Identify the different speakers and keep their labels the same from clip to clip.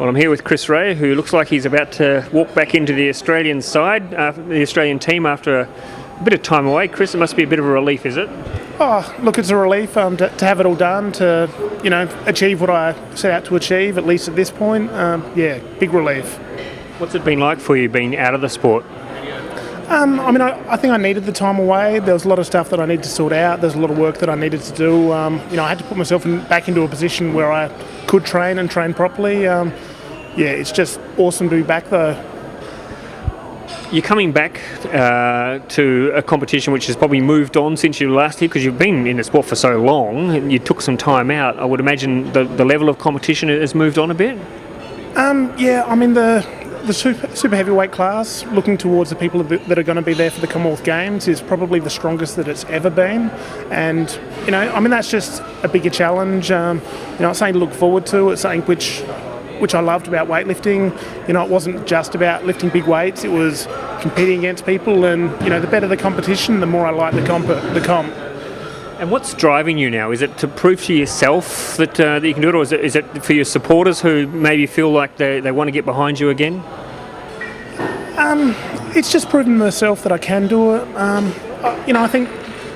Speaker 1: Well, I'm here with Chris Rae, who looks like he's about to walk back into the Australian side, the Australian team, after a bit of time away. Chris, it must be a bit of a relief, is it?
Speaker 2: Oh, look, it's a relief to have it all done, to achieve what I set out to achieve, at least at this point. Big relief.
Speaker 1: What's it been like for you being out of the sport?
Speaker 2: I think I needed the time away. There was a lot of stuff that I needed to sort out. There's a lot of work that I needed to do. I had to put myself back into a position where I could train and train properly. It's just awesome to be back though.
Speaker 1: You're coming back to a competition which has probably moved on since you were last here, because you've been in the sport for so long and you took some time out. I would imagine the level of competition has moved on a bit? The super heavyweight class, looking towards the people that are going to be there for the Commonwealth Games, is probably the strongest that it's ever been. And, that's just a bigger challenge. It's something to look forward to. It's something which I loved about weightlifting. It wasn't just about lifting big weights. It was competing against people. And, the better the competition, the more I like the comp. And what's driving you now? Is it to prove to yourself that you can do it, or is it for your supporters who maybe feel like they want to get behind you again?
Speaker 2: It's just proving to myself that I can do it. I think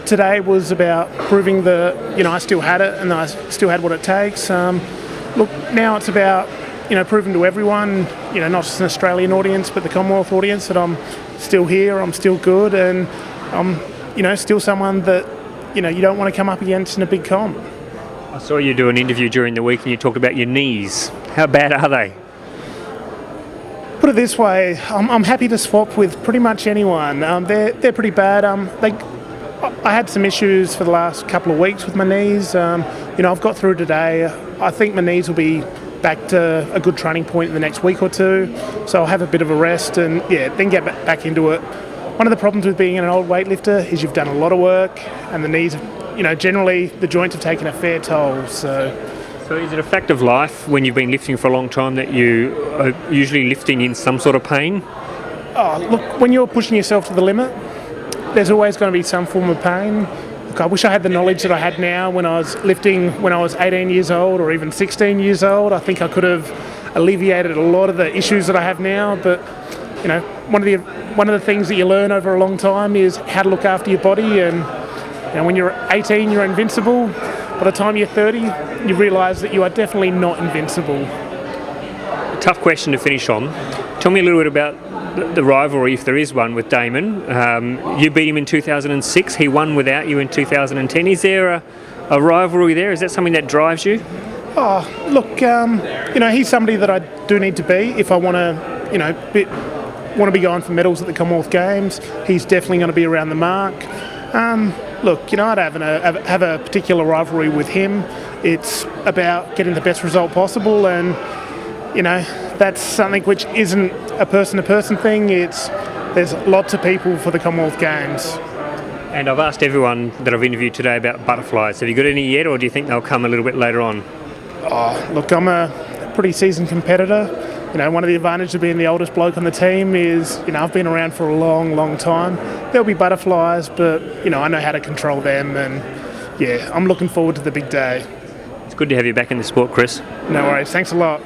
Speaker 2: today was about proving that I still had it and I still had what it takes. Now it's about proving to everyone, not just an Australian audience but the Commonwealth audience, that I'm still here, I'm still good, and I'm still someone that you don't want to come up against in a big comp.
Speaker 1: I saw you do an interview during the week and you talked about your knees. How bad are they?
Speaker 2: Put it this way, I'm happy to swap with pretty much anyone. They're pretty bad. I had some issues for the last couple of weeks with my knees. I've got through today. I think my knees will be back to a good training point in the next week or two. So I'll have a bit of a rest and then get back into it. One of the problems with being an old weightlifter is you've done a lot of work, and the knees, generally the joints have taken a fair toll. So
Speaker 1: is it a fact of life when you've been lifting for a long time that you are usually lifting in some sort of pain?
Speaker 2: Oh, look, when you're pushing yourself to the limit, there's always going to be some form of pain. Look, I wish I had the knowledge that I had now when I was lifting when I was 18 years old or even 16 years old. I think I could have alleviated a lot of the issues that I have now, but one of the things that you learn over a long time is how to look after your body. And when you're 18, you're invincible. By the time you're 30, you realise that you are definitely not invincible.
Speaker 1: A tough question to finish on. Tell me a little bit about the rivalry, if there is one, with Damon. You beat him in 2006. He won without you in 2010. Is there a rivalry there? Is that something that drives you?
Speaker 2: Oh, look, he's somebody that I do need to beat if I want to be going for medals at the Commonwealth Games. He's definitely going to be around the mark. I don't have a particular rivalry with him. It's about getting the best result possible, and that's something which isn't a person-to-person thing. There's lots of people for the Commonwealth Games.
Speaker 1: And I've asked everyone that I've interviewed today about butterflies. Have you got any yet, or do you think they'll come a little bit later on?
Speaker 2: Oh, look, I'm a pretty seasoned competitor. One of the advantages of being the oldest bloke on the team is, I've been around for a long, long time. There'll be butterflies, but, I know how to control them, and, I'm looking forward to the big day.
Speaker 1: It's good to have you back in the sport, Chris.
Speaker 2: No worries. Thanks a lot.